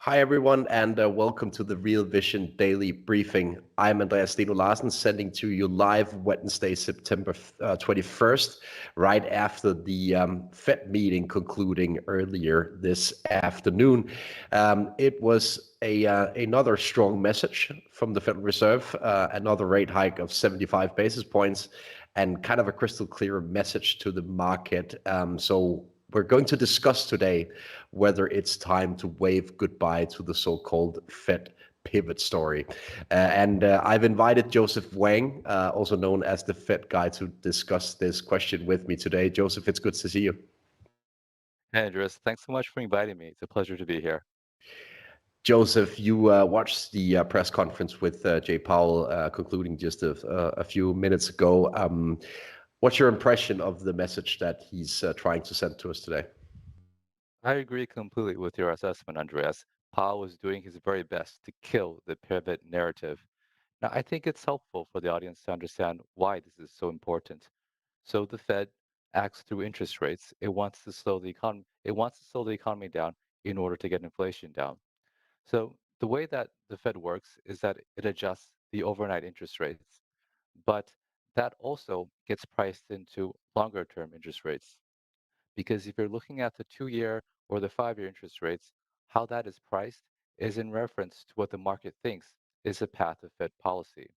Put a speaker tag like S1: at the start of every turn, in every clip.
S1: Hi, everyone, and welcome to the Real Vision Daily Briefing. I'm Andreas Steno Larsen, sending to you live Wednesday, September 21st, right after the Fed meeting concluding earlier this afternoon. It was another strong message from the Federal Reserve, another rate hike of 75 basis points, and kind of a crystal clear message to the market. So we're going to discuss today whether it's time to wave goodbye to the so-called Fed pivot story. And I've invited Joseph Wang, also known as the Fed guy, to discuss this question with me today. Joseph, it's good to see you.
S2: Hey, Andres, thanks so much for inviting me. It's a pleasure to be here.
S1: Joseph, you watched the press conference with Jay Powell concluding just a few minutes ago. What's your impression of the message that he's trying to send to us today?
S2: I agree completely with your assessment, Andreas. Powell was doing his very best to kill the pivot narrative. Now, I think it's helpful for the audience to understand why this is so important. So the Fed acts through interest rates. It wants to slow the economy. It wants to slow the economy down in order to get inflation down. So the way that the Fed works is that it adjusts the overnight interest rates, but that also gets priced into longer term interest rates. Because if you're looking at the 2 year or the 5 year interest rates, how that is priced is in reference to what the market thinks is the path of Fed policy.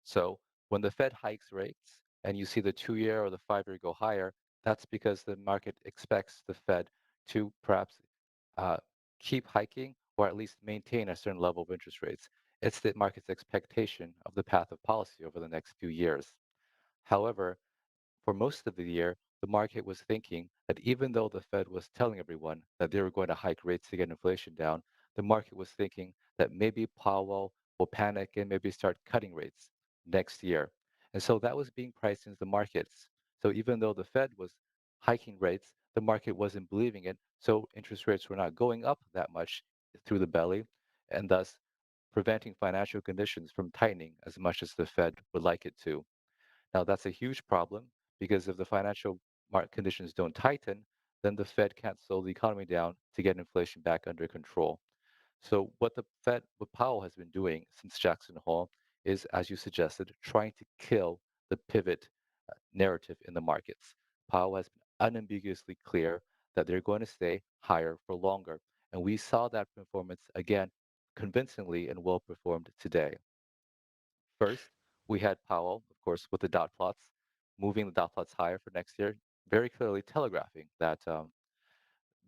S2: So when the Fed hikes rates and you see the 2 year or the 5 year go higher, that's because the market expects the Fed to perhaps uh, keep hiking or at least maintain a certain level of interest rates. It's the market's expectation of the path of policy over the next few years. However, for most of the year, the market was thinking that even though the Fed was telling everyone that they were going to hike rates to get inflation down, the market was thinking that maybe Powell will panic and maybe start cutting rates next year. And so that was being priced into the markets. So even though the Fed was hiking rates, the market wasn't believing it. So interest rates were not going up that much through the belly, and thus preventing financial conditions from tightening as much as the Fed would like it to. Now, that's a huge problem because if the financial market conditions don't tighten, then the Fed can't slow the economy down to get inflation back under control. So what Powell has been doing since Jackson Hole is, as you suggested, trying to kill the pivot narrative in the markets. Powell has been unambiguously clear that they're going to stay higher for longer. And we saw that performance again convincingly and well performed today. First, we had Powell, of course, with the dot plots, moving the dot plots higher for next year, very clearly telegraphing that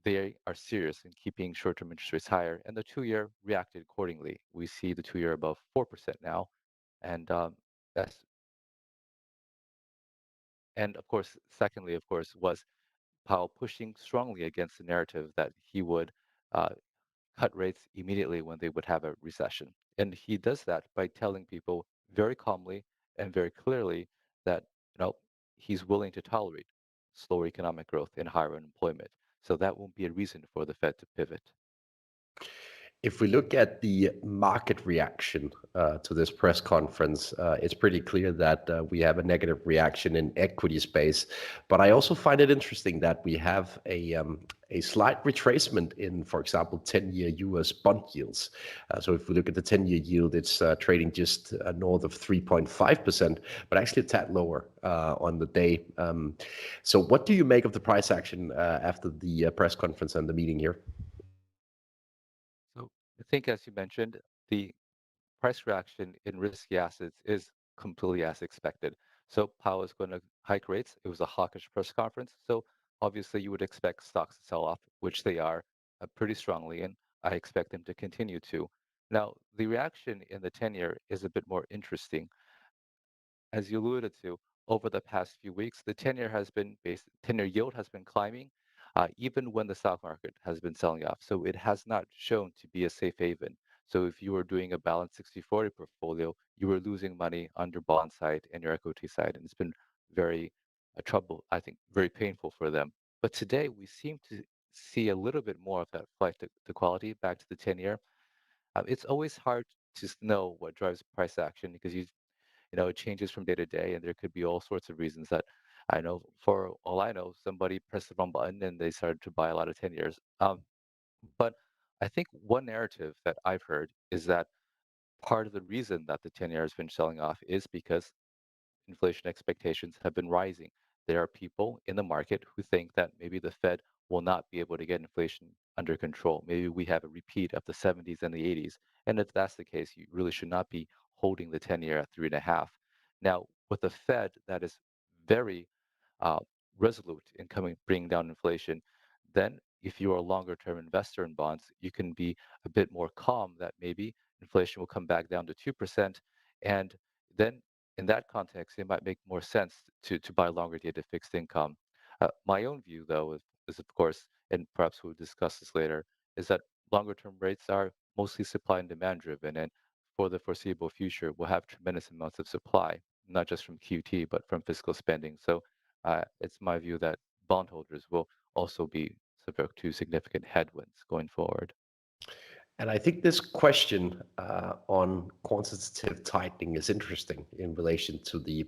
S2: they are serious in keeping short-term interest rates higher, and the 2 year reacted accordingly. We see the 2 year above 4% now, and that's and of course, secondly, of course, was Powell pushing strongly against the narrative that he would uh, cut rates immediately when they would have a recession. And he does that by telling people very calmly and very clearly that, you know, he's willing to tolerate slower economic growth and higher unemployment. So that won't be a reason for the Fed to pivot.
S1: If we look at the market reaction to this press conference, it's pretty clear that we have a negative reaction in equity space. But I also find it interesting that we have a slight retracement in, for example, 10-year US bond yields. So if we look at the 10-year yield, it's trading just north of 3.5%, but actually a tad lower on the day. So what do you make of the price action after the press conference and the meeting here?
S2: So I think, as you mentioned, the price reaction in risky assets is completely as expected. So Powell is going to hike rates. It was a hawkish press conference. So obviously you would expect stocks to sell off, which they are pretty strongly, and I expect them to continue to. Now, the reaction in the 10 year is a bit more interesting. As you alluded to, over the past few weeks, the 10 year yield has been climbing, even when the stock market has been selling off. So it has not shown to be a safe haven. So if you were doing a balanced 60/40 portfolio, you were losing money on your bond side and your equity side. And it's been very I think, very painful for them. But today we seem to see a little bit more of that flight to quality back to the 10 year. It's always hard to know what drives price action because it changes from day to day, and there could be all sorts of reasons that I know. For all I know, somebody pressed the wrong button and they started to buy a lot of 10 years. But I think one narrative that I've heard is that part of the reason that the 10-year has been selling off is because inflation expectations have been rising. There are people in the market who think that maybe the Fed will not be able to get inflation under control. Maybe we have a repeat of the 70s and the 80s. And if that's the case, you really should not be holding the 10-year at 3.5. Now, with a Fed that is very uh, resolute in bringing down inflation, then if you are a longer term investor in bonds, you can be a bit more calm that maybe inflation will come back down to 2%. And then in that context, it might make more sense to buy longer dated fixed income. My own view, though, is of course, and perhaps we'll discuss this later, is that longer term rates are mostly supply and demand driven. And for the foreseeable future, we'll have tremendous amounts of supply, not just from QT, but from fiscal spending. So it's my view that bondholders will also be subject to significant headwinds going forward.
S1: And I think this question on quantitative tightening is interesting in relation to the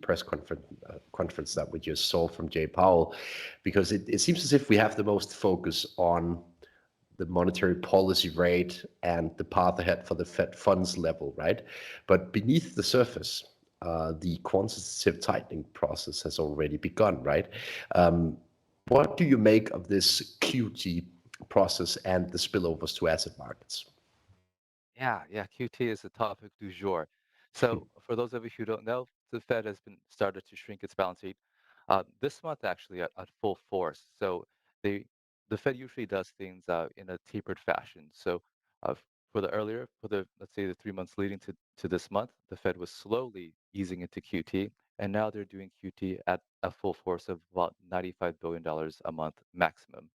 S1: conference that we just saw from Jay Powell, because it seems as if we have the most focus on the monetary policy rate and the path ahead for the Fed funds level, right? But beneath the surface, the quantitative tightening process has already begun, right? Um, what do you make of this QT process and the spillovers to asset markets?
S2: Yeah, QT is the topic du jour. So, for those of you who don't know, the Fed has been started to shrink its balance sheet this month, actually, at full force. So, they the Fed usually does things in a tapered fashion. So, for the let's say the 3 months leading to this month, the Fed was slowly easing into QT, and now they're doing QT at a full force of about $95 billion a month maximum.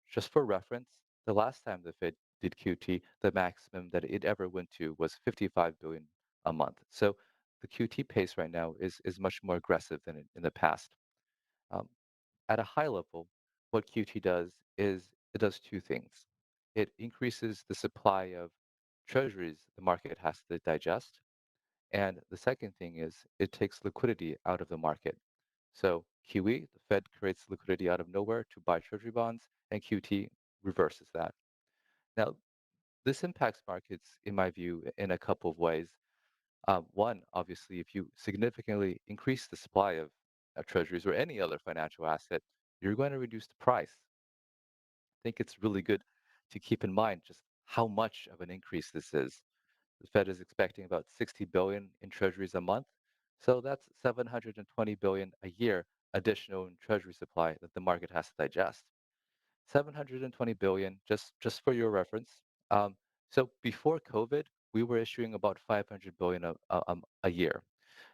S2: Just for reference, the last time the Fed did QT, the maximum that it ever went to was 55 billion a month. So the QT pace right now is much more aggressive than in the past. Um, at a high level, what QT does is it does two things. It increases the supply of treasuries the market has to digest, and the second thing is it takes liquidity out of the market. So QE, the Fed creates liquidity out of nowhere to buy treasury bonds, and QT reverses that. Now, this impacts markets, in my view, in a couple of ways. One, obviously, if you significantly increase the supply of treasuries or any other financial asset, you're going to reduce the price. I think it's really good to keep in mind just how much of an increase this is. The Fed is expecting about 60 billion in treasuries a month. So that's 720 billion a year additional in treasury supply that the market has to digest. 720 billion, just for your reference. So before COVID, we were issuing about 500 billion a year.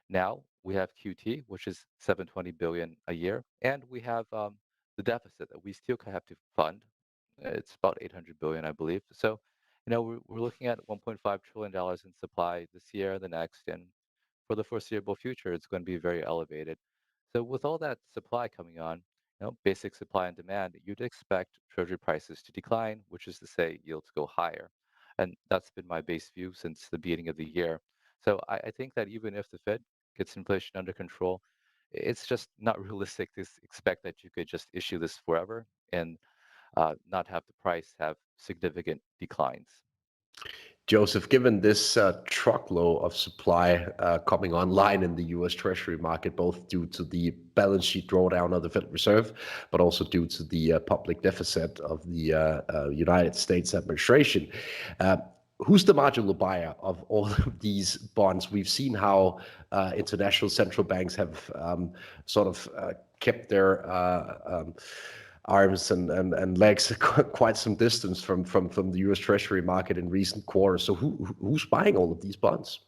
S2: Now we have QT, which is 720 billion a year, and we have the deficit that we still have to fund. It's about 800 billion, I believe. So, we're looking at 1.5 trillion dollars in supply this year, the next, and for the foreseeable future, it's going to be very elevated. So, with all that supply coming on, basic supply and demand, you'd expect treasury prices to decline, which is to say, yields go higher. And that's been my base view since the beginning of the year. So, I think that even if the Fed gets inflation under control, it's just not realistic to expect that you could just issue this forever and not have the price have significant declines.
S1: Joseph, given this truckload of supply coming online in the US Treasury market, both due to the balance sheet drawdown of the Federal Reserve, but also due to the public deficit of the United States administration, uh, who's the marginal buyer of all of these bonds? We've seen how international central banks have sort of kept their arms and legs quite some distance from the U.S. Treasury market in recent quarters. So who's buying all of these bonds?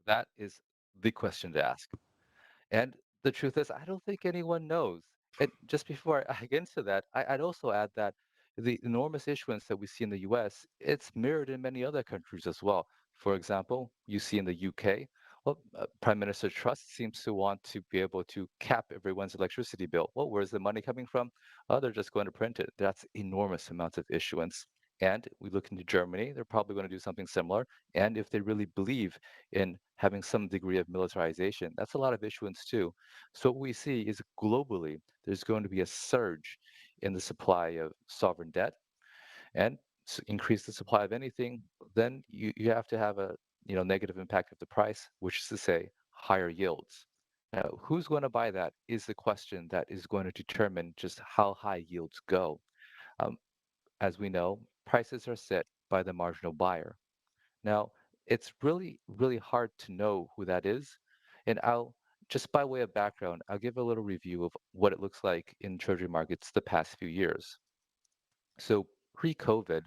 S2: That is the question to ask. And the truth is, I don't think anyone knows. And just before I get into that, I'd also add that the enormous issuance that we see in the US, it's mirrored in many other countries as well. For example, you see in the UK, well, Prime Minister Truss seems to want to be able to cap everyone's electricity bill. Well, where's the money coming from? Oh, they're just going to print it. That's enormous amounts of issuance. And we look into Germany, they're probably going to do something similar. And if they really believe in having some degree of militarization. That's a lot of issuance too. So what we see is globally, there's going to be a surge in the supply of sovereign debt. And increase the supply of anything, then you have to have a negative impact of the price, which is to say higher yields. Now, who's going to buy that is the question that is going to determine just how high yields go. Um, as we know, prices are set by the marginal buyer. Now, it's really, really hard to know who that is. And I'll just by way of background, I'll give a little review of what it looks like in treasury markets the past few years. So pre-COVID,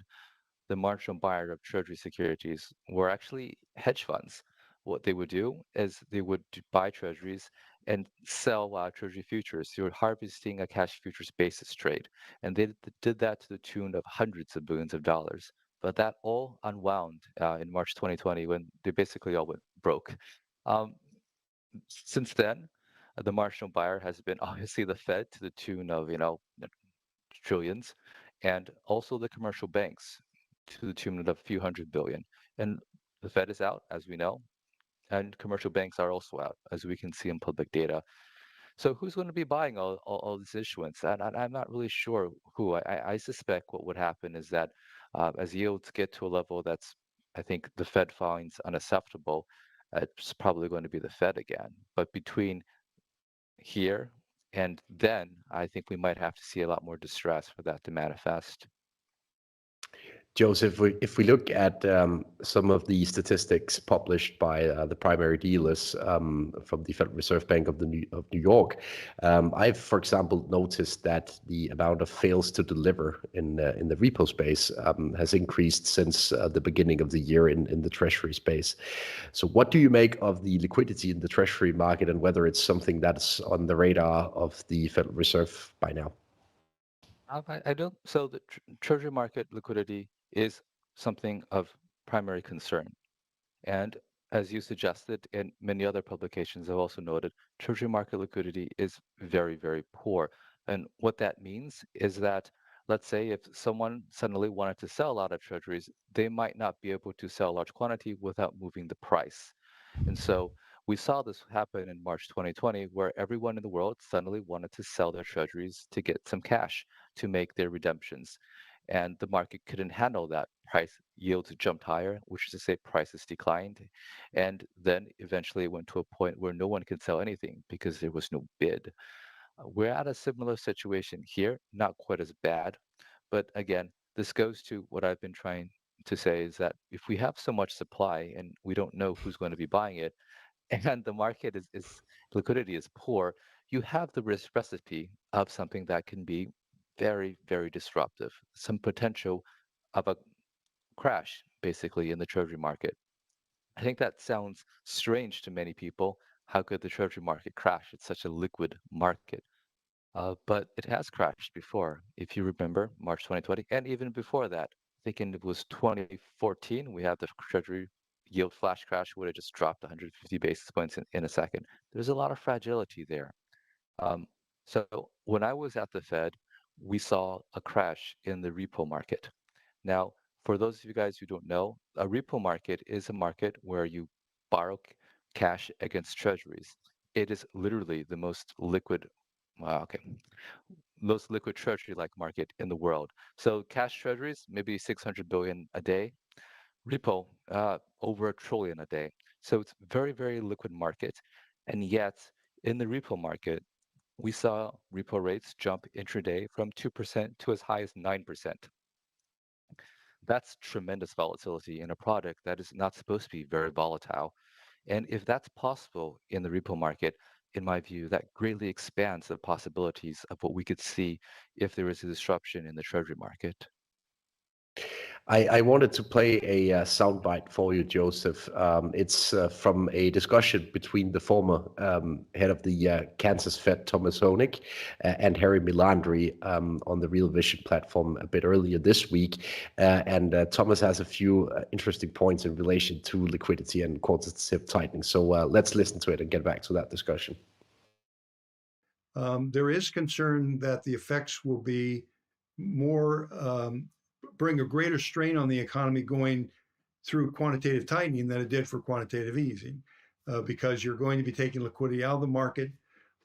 S2: the marginal buyer of treasury securities were actually hedge funds. What they would do is they would buy treasuries and sell treasury futures. They were harvesting a cash futures basis trade. And they did that to the tune of hundreds of billions of dollars. But that all unwound in March 2020 when they basically all went broke. Um, since then, the marginal buyer has been obviously the Fed to the tune of, trillions, and also the commercial banks to the tune of a few hundred billion. And the Fed is out, as we know, and commercial banks are also out, as we can see in public data. So who's going to be buying all this issuance? And I'm not really sure who. I suspect what would happen is that as yields get to a level that's, I think, the Fed finds unacceptable, it's probably going to be the Fed again. But between here and then, I think we might have to see a lot more distress for that to manifest.
S1: Joseph, if we look at some of the statistics published by the primary dealers from the Federal Reserve Bank of New York, I've, for example, noticed that the amount of fails to deliver in the repo space has increased since the beginning of the year in the Treasury space. So, what do you make of the liquidity in the Treasury market, and whether it's something that's on the radar of the Federal Reserve by now?
S2: I don't. So the treasury market liquidity is something of primary concern. And as you suggested, and many other publications have also noted, treasury market liquidity is very, very poor. And what that means is that, let's say, if someone suddenly wanted to sell a lot of treasuries, they might not be able to sell a large quantity without moving the price. And so we saw this happen in March 2020, where everyone in the world suddenly wanted to sell their treasuries to get some cash to make their redemptions. And the market couldn't handle that. Price yields jumped higher, which is to say prices declined. And then eventually it went to a point where no one could sell anything because there was no bid. We're at a similar situation here, not quite as bad. But again, this goes to what I've been trying to say is that if we have so much supply and we don't know who's going to be buying it, and the market is liquidity is poor, you have the risk recipe of something that can be very, very disruptive, some potential of a crash, basically, in the treasury market. I think that sounds strange to many people. How could the treasury market crash? It's such a liquid market. But it has crashed before. If you remember, March 2020, and even before that, thinking it was 2014, we had the Treasury yield flash crash would have just dropped 150 basis points in a second. There's a lot of fragility there. Um, so when I was at the Fed, we saw a crash in the repo market. Now, for those of you guys who don't know, a repo market is a market where you borrow cash against treasuries. It is literally the most liquid, okay, most liquid treasury-like market in the world. So cash treasuries, maybe 600 billion a day. Repo, over a trillion a day. So it's very, very liquid market. And yet, in the repo market, we saw repo rates jump intraday from 2% to as high as 9%. That's tremendous volatility in a product that is not supposed to be very volatile. And if that's possible in the repo market, in my view, that greatly expands the possibilities of what we could see if there is a disruption in the treasury market.
S1: I wanted to play a soundbite for you, Joseph. It's from a discussion between the former head of the Kansas Fed, Thomas Honig, and Harry Milandri on the Real Vision platform a bit earlier this week. And Thomas has a few interesting points in relation to liquidity and quantitative tightening. So let's listen to it and get back to that discussion.
S3: There is concern that the effects will be more, bring a greater strain on the economy going through quantitative tightening than it did for quantitative easing, because you're going to be taking liquidity out of the market.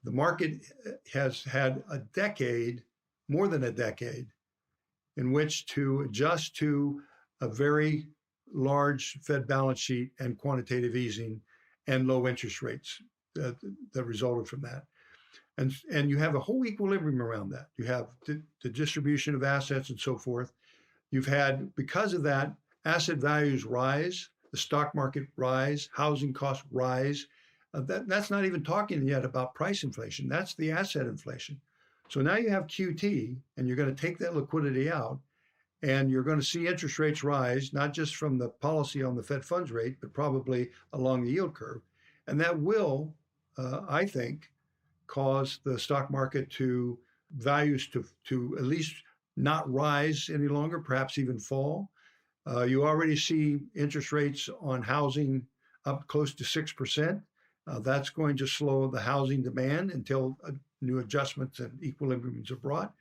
S3: The market has had a decade, more than a decade, in which to adjust to a very large Fed balance sheet and quantitative easing and low interest rates that resulted from that. And you have a whole equilibrium around that. You have the distribution of assets and so forth. You've had, because of that, asset values rise, the stock market rise, housing costs rise. That's not even talking yet about price inflation. That's the asset inflation. So now you have QT, and you're going to take that liquidity out, and you're going to see interest rates rise, not just from the policy on the Fed funds rate, but probably along the yield curve. And that will, I think, cause the stock market to values to at least not rise any longer, perhaps even fall. You already see interest rates on housing up close to 6%. That's going to slow the housing demand until new adjustments and equilibriums are brought.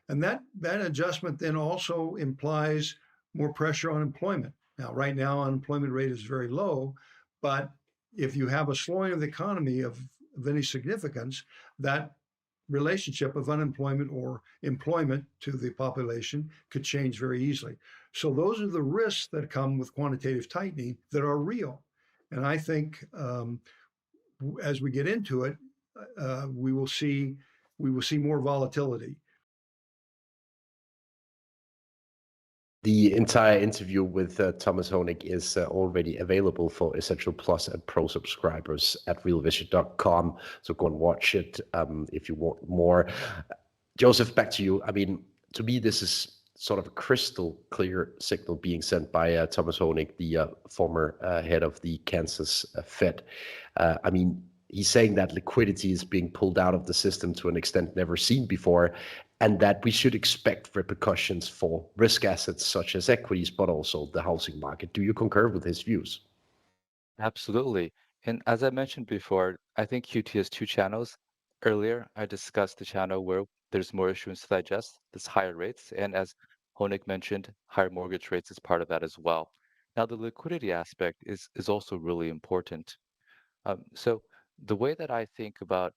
S3: And that adjustment then also implies more pressure on employment. Now, right now, unemployment rate is very low, but if you have a slowing of the economy of any significance, that relationship of unemployment or employment to the population could change very easily. So those are the risks that come with quantitative tightening that are real. And I think as we get into it, we will see more volatility.
S1: The entire interview with Thomas Honig is already available for Essential Plus and Pro subscribers at realvision.com. So go and watch it if you want more. Joseph, back to you. I mean, to me, this is sort of a crystal clear signal being sent by Thomas Honig, the former head of the Kansas Fed. I mean, he's saying that liquidity is being pulled out of the system to an extent never seen before, and that we should expect repercussions for risk assets such as equities, but also the housing market. Do you concur with his views?
S2: Absolutely. And as I mentioned before, I think QT has two channels. Earlier, I discussed the channel where there's more issuance to digest, this higher rates. And as Honig mentioned, higher mortgage rates is part of that as well. Now, the liquidity aspect is also really important. So the way that I think about,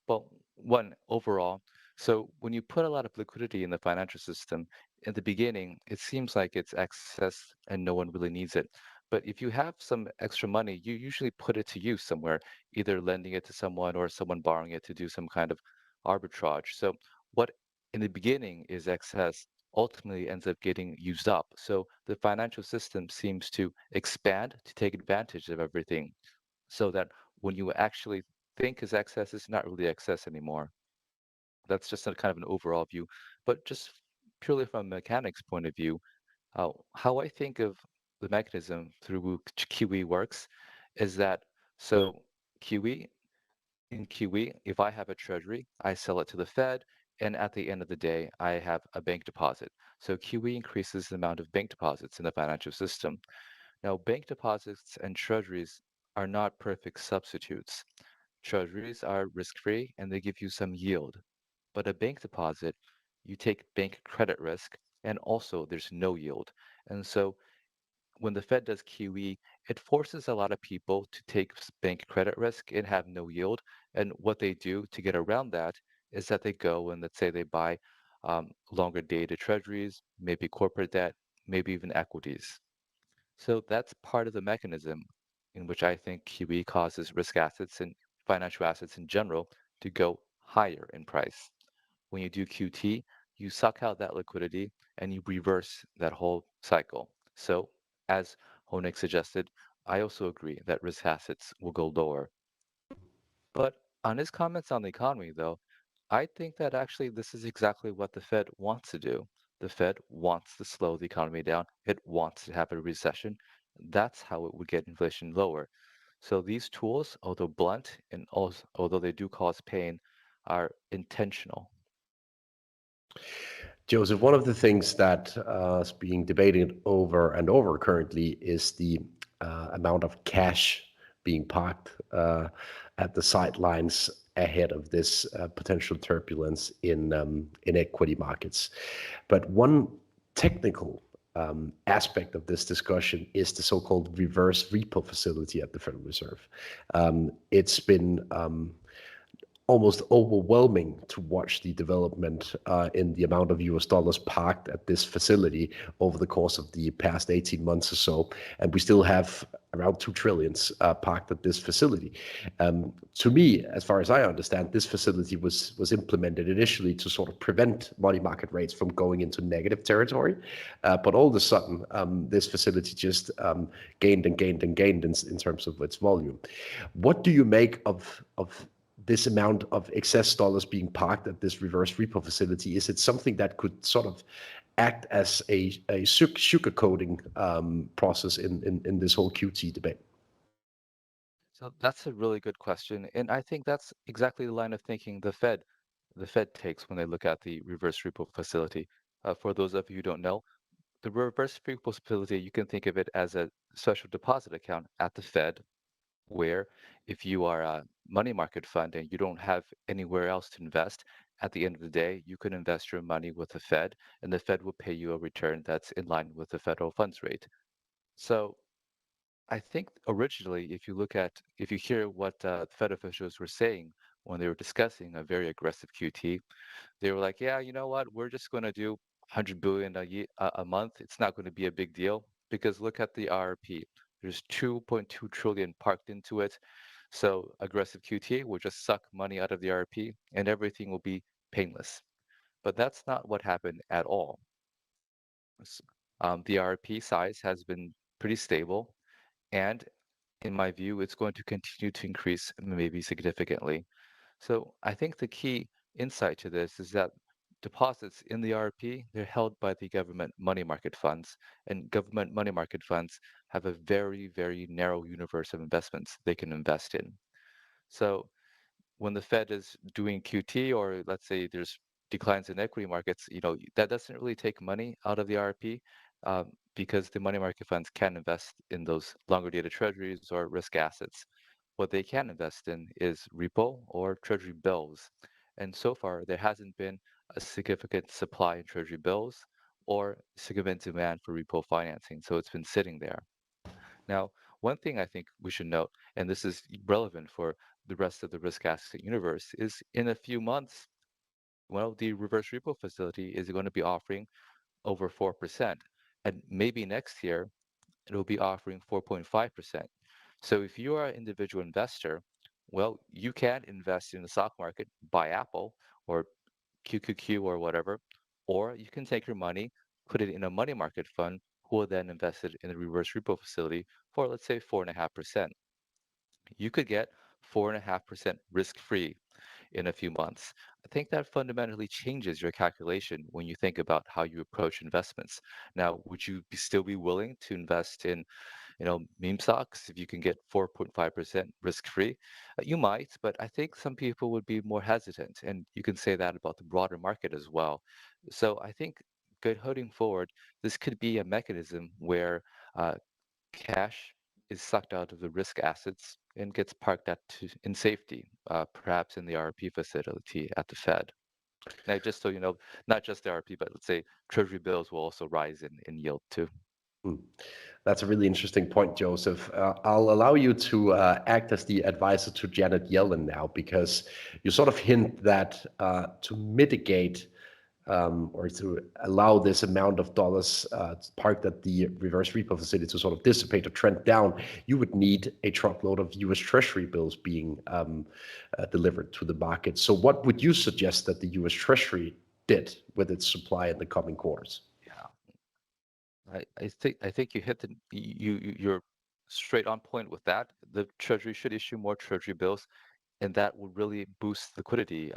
S2: well, one, overall, so when you put a lot of liquidity in the financial system, in the beginning, it seems like it's excess and no one really needs it. But if you have some extra money, you usually put it to use somewhere, either lending it to someone or someone borrowing it to do some kind of arbitrage. So what in the beginning is excess ultimately ends up getting used up. So the financial system seems to expand to take advantage of everything so that when you actually think is excess, it's not really excess anymore. That's just a kind of an overall view. But just purely from a mechanics point of view, how I think of the mechanism through which QE works is that so QE in QE, if I have a treasury, I sell it to the Fed, and at the end of the day, I have a bank deposit. So QE increases the amount of bank deposits in the financial system. Now, bank deposits and treasuries are not perfect substitutes. Treasuries are risk-free and they give you some yield. But a bank deposit, you take bank credit risk and also there's no yield. And so when the Fed does QE, it forces a lot of people to take bank credit risk and have no yield. And what they do to get around that is that they go and let's say they buy longer dated treasuries, maybe corporate debt, maybe even equities. So that's part of the mechanism in which I think QE causes risk assets and financial assets in general to go higher in price. When you do QT, you suck out that liquidity and you reverse that whole cycle. So, as Honig suggested, I also agree that risk assets will go lower. But on his comments on the economy, though, I think that actually this is exactly what the Fed wants to do. The Fed wants to slow the economy down. It wants to have a recession. That's how it would get inflation lower. So these tools, although blunt and also, although they do cause pain, are intentional.
S1: Joseph, one of the things that is being debated over and over currently is the amount of cash being parked at the sidelines ahead of this potential turbulence in equity markets. But one technical aspect of this discussion is the so-called reverse repo facility at the Federal Reserve. It's been almost overwhelming to watch the development in the amount of US dollars parked at this facility over the course of the past 18 months or so. And we still have around 2 trillions parked at this facility. To me, as far as I understand, this facility was implemented initially to sort of prevent money market rates from going into negative territory. But all of a sudden, this facility just gained and gained and gained in terms of its volume. What do you make of this amount of excess dollars being parked at this reverse repo facility? Is it something that could sort of act as a sugarcoating process in this whole QT debate?
S2: So that's a really good question, and I think that's exactly the line of thinking the Fed takes when they look at the reverse repo facility. For those of you who don't know, the reverse repo facility, you can think of it as a special deposit account at the Fed, where if you are a money market fund and you don't have anywhere else to invest, at the end of the day, you can invest your money with the Fed, and the Fed will pay you a return that's in line with the federal funds rate. So I think originally, if you hear what Fed officials were saying when they were discussing a very aggressive QT, they were like, yeah, you know what? We're just going to do 100 billion a month. It's not going to be a big deal because look at the RRP. There's 2.2 trillion parked into it. So aggressive QT will just suck money out of the RRP and everything will be painless. But that's not what happened at all. S- the RRP size has been pretty stable, and in my view, it's going to continue to increase maybe significantly. So I think the key insight to this is that deposits in the RP, they're held by the government money market funds, and government money market funds have a very, very narrow universe of investments they can invest in. So when the Fed is doing QT, or let's say there's declines in equity markets, that doesn't really take money out of the RP, because the money market funds can invest in those longer dated treasuries or risk assets. What they can invest in is repo or treasury bills. And so far, there hasn't been a significant supply in treasury bills or significant demand for repo financing. So it's been sitting there. Now, one thing I think we should note, and this is relevant for the rest of the risk asset universe, is in a few months, well, the reverse repo facility is going to be offering over 4%. And maybe next year, it'll be offering 4.5%. So if you are an individual investor, well, you can invest in the stock market, buy Apple or QQQ or whatever, or you can take your money, put it in a money market fund, who will then invest it in the reverse repo facility for, let's say, 4.5%. You could get 4.5% risk-free in a few months. I think that fundamentally changes your calculation when you think about how you approach investments. Now, would you still be willing to invest in meme stocks if you can get 4.5% risk-free? You might, but I think some people would be more hesitant, and you can say that about the broader market as well. So I think good heading forward, this could be a mechanism where uh, cash is sucked out of the risk assets and gets parked in safety, perhaps in the RP facility at the Fed. Now, just so you know, not just the RP, but let's say Treasury bills will also rise in yield too.
S1: Hmm. That's a really interesting point, Joseph. I'll allow you to act as the advisor to Janet Yellen now, because you sort of hint that to mitigate or to allow this amount of dollars parked at the reverse repo facility to sort of dissipate or trend down, you would need a truckload of US Treasury bills being delivered to the market. So what would you suggest that the US Treasury did with its supply in the coming quarters?
S2: Yeah. I think you hit you're straight on point with that. The Treasury should issue more Treasury bills, and that would really boost liquidity.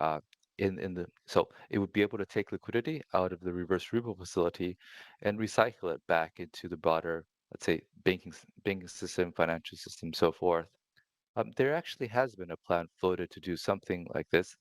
S2: So it would be able to take liquidity out of the reverse repo facility and recycle it back into the broader, let's say, banking system, financial system, so forth. There actually has been a plan floated to do something like this,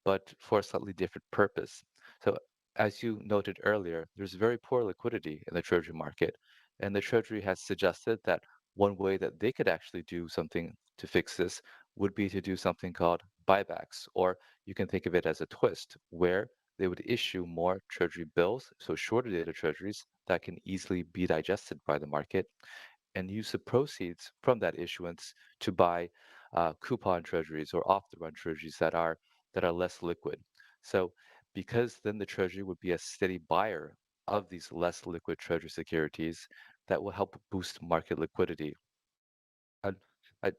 S2: but for a slightly different purpose. So, as you noted earlier, there's very poor liquidity in the Treasury market, and the Treasury has suggested that one way that they could actually do something to fix this would be to do something called buybacks, or you can think of it as a twist, where they would issue more Treasury bills, so shorter dated Treasuries that can easily be digested by the market, and use the proceeds from that issuance to buy coupon treasuries or off the run treasuries that are that are less liquid. So because then the Treasury would be a steady buyer of these less liquid Treasury securities that will help boost market liquidity. And I,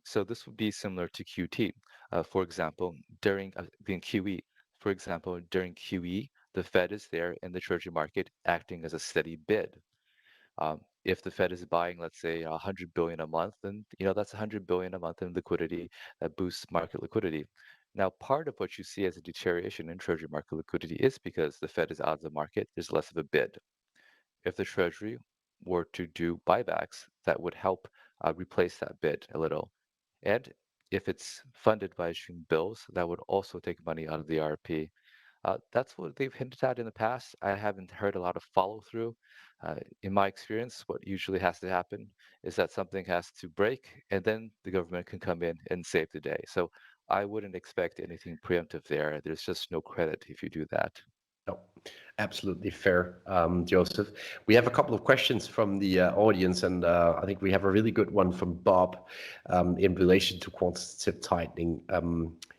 S2: so this would be similar to QT. For example, during QE, for example, during QE, the Fed is there in the Treasury market acting as a steady bid. If the Fed is buying, let's say, 100 billion a month, then that's 100 billion a month in liquidity that boosts market liquidity. Now, part of what you see as a deterioration in Treasury market liquidity is because the Fed is out of the market. There's less of a bid. If the Treasury were to do buybacks, that would help replace that bid a little. And if it's funded by issuing bills, that would also take money out of the RP. That's what they've hinted at in the past. I haven't heard a lot of follow through. In my experience, what usually has to happen is that something has to break, and then the government can come in and save the day. So I wouldn't expect anything preemptive there. There's just no credit if you do that.
S1: No, absolutely fair, Joseph. We have a couple of questions from the audience, and I think we have a really good one from Bob in relation to quantitative tightening.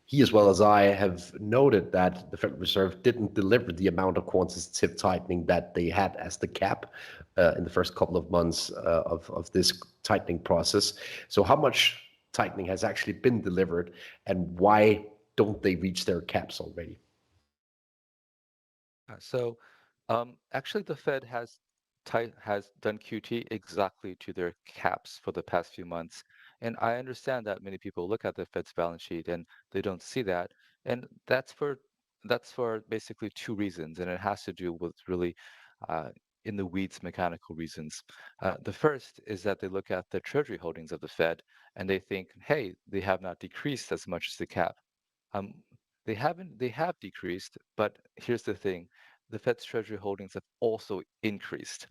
S1: He, as well as I, have noted that the Federal Reserve didn't deliver the amount of quantitative tightening that they had as the cap in the first couple of months of this tightening process. So how much tightening has actually been delivered, and why don't they reach their caps already?
S2: So, actually, the Fed has done QT exactly to their caps for the past few months, and I understand that many people look at the Fed's balance sheet and they don't see that, and that's for basically two reasons, and it has to do with really uh, in the weeds mechanical reasons. The first is that they look at the Treasury holdings of the Fed and they think, hey, they have not decreased as much as the cap. Um, they have decreased, but here's the thing, the Fed's Treasury holdings have also increased.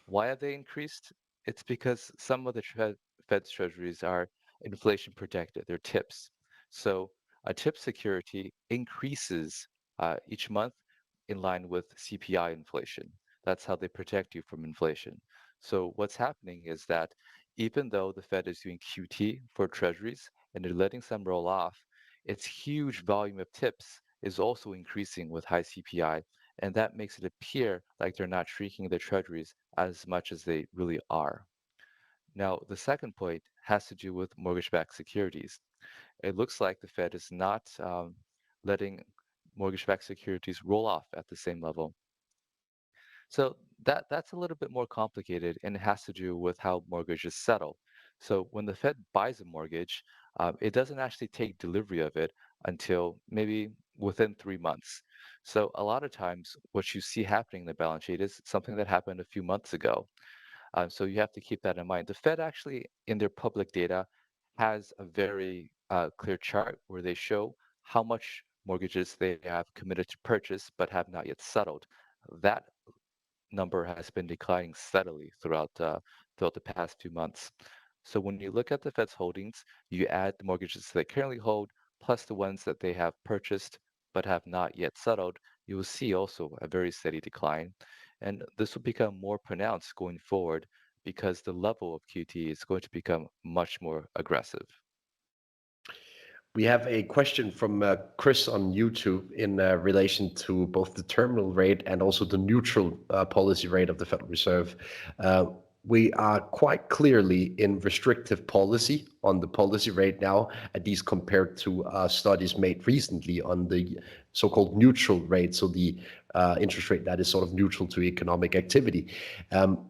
S2: Why have they increased? It's because some of the Fed's treasuries are inflation protected. They're TIPS. So a TIP security increases each month in line with CPI inflation. That's how they protect you from inflation. So what's happening is that even though the Fed is doing QT for treasuries and they're letting some roll off, its huge volume of TIPS is also increasing with high CPI, and that makes it appear like they're not shrinking their treasuries as much as they really are. Now, the second point has to do with mortgage-backed securities. It looks like the Fed is not letting mortgage-backed securities roll off at the same level. So that's a little bit more complicated, and it has to do with how mortgages settle. So when the Fed buys a mortgage, it doesn't actually take delivery of it until maybe within 3 months. So a lot of times, what you see happening in the balance sheet is something that happened a few months ago. So you have to keep that in mind. The Fed actually, in their public data, has a very clear chart where they show how much mortgages they have committed to purchase but have not yet settled. That number has been declining steadily throughout the past few months. So when you look at the Fed's holdings, you add the mortgages they currently hold plus the ones that they have purchased but have not yet settled, you will see also a very steady decline. And this will become more pronounced going forward because the level of QT is going to become much more aggressive.
S1: We have a question from Chris on YouTube in relation to both the terminal rate and also the neutral policy rate of the Federal Reserve. Uh, we are quite clearly in restrictive policy on the policy rate now, at least compared to studies made recently on the so-called neutral rate, so the interest rate that is sort of neutral to economic activity.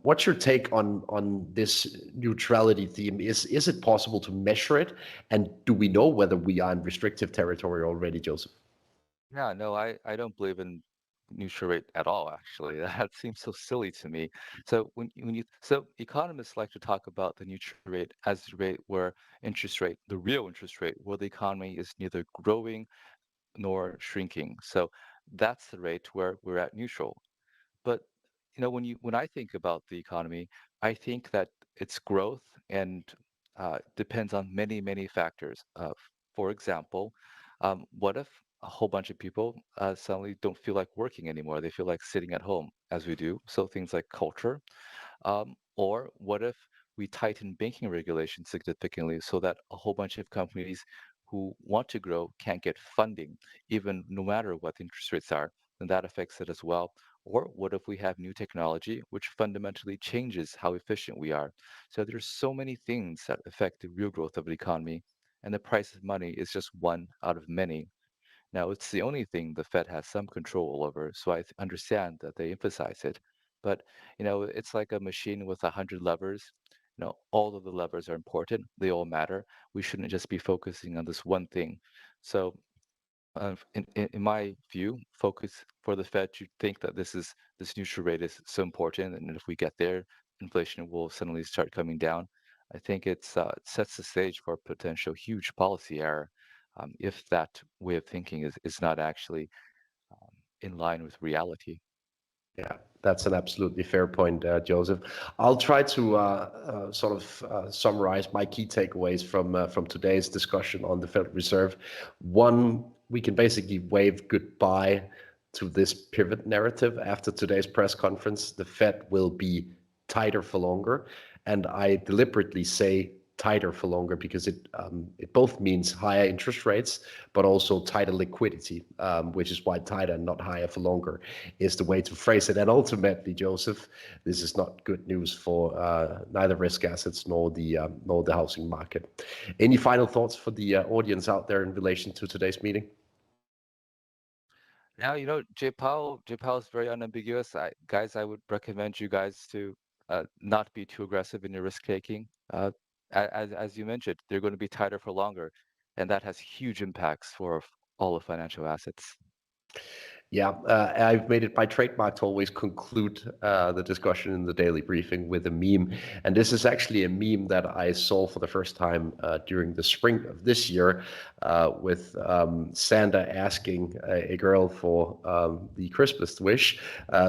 S1: What's your take on this neutrality theme? Is it possible to measure it, and do we know whether we are in restrictive territory already, Joseph?
S2: Yeah, no, I don't believe in neutral rate at all, actually. That seems so silly to me. So so economists like to talk about the neutral rate as the rate where the real interest rate, where the economy is neither growing nor shrinking. So that's the rate where we're at neutral. But when I think about the economy, I think that its growth and depends on many, many factors. For example, what if a whole bunch of people suddenly don't feel like working anymore? They feel like sitting at home, as we do. So things like culture. Or what if we tighten banking regulations significantly so that a whole bunch of companies who want to grow can't get funding, even no matter what the interest rates are, then that affects it as well. Or what if we have new technology which fundamentally changes how efficient we are? So there's so many things that affect the real growth of the economy, and the price of money is just one out of many. Now, it's the only thing the Fed has some control over, so I understand that they emphasize it. But, it's like a machine with 100 levers. All of the levers are important. They all matter. We shouldn't just be focusing on this one thing. So, in my view, focus for the Fed to think that this neutral rate is so important, and if we get there, inflation will suddenly start coming down. I think it sets the stage for a potential huge policy error if that way of thinking is not actually um, in line with reality.
S1: Yeah, that's an absolutely fair point, Joseph. I'll try to sort of summarize my key takeaways from today's discussion on the Federal Reserve. One, we can basically wave goodbye to this pivot narrative after today's press conference. The Fed will be tighter for longer, and I deliberately say tighter for longer because it both means higher interest rates, but also tighter liquidity, which is why tighter and not higher for longer is the way to phrase it. And ultimately, Joseph, this is not good news for neither risk assets nor the housing market. Any final thoughts for the audience out there in relation to today's meeting?
S2: Now, Jay Powell is very unambiguous. Guys, I would recommend you guys to not be too aggressive in your risk taking. As you mentioned, they're going to be tighter for longer, and that has huge impacts for all of financial assets.
S1: Yeah, I've made it my trademark to always conclude the discussion in the daily briefing with a meme. And this is actually a meme that I saw for the first time during the spring of this year with Santa asking a girl for the Christmas wish.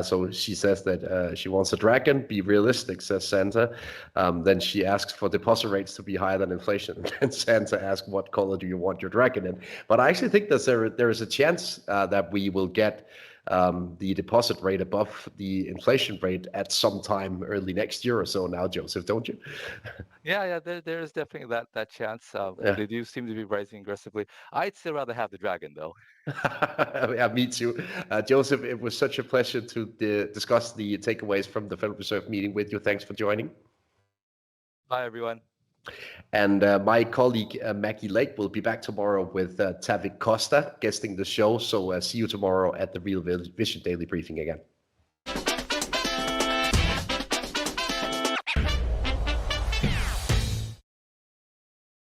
S1: So she says that she wants a dragon, be realistic, says Santa. Then she asks for deposit rates to be higher than inflation. And Santa asks, what color do you want your dragon in? But I actually think that there is a chance that we will get the deposit rate above the inflation rate at some time early next year or so now, Joseph, don't you?
S2: Yeah, there is definitely that chance.
S1: Yeah.
S2: They do seem to be rising aggressively. I'd still rather have the dragon, though.
S1: Yeah, me too. Joseph, it was such a pleasure to discuss the takeaways from the Federal Reserve meeting with you. Thanks for joining.
S2: Bye, everyone.
S1: And my colleague Maggie Lake will be back tomorrow with Tavik Costa guesting the show. So see you tomorrow at the Real Vision Daily Briefing again.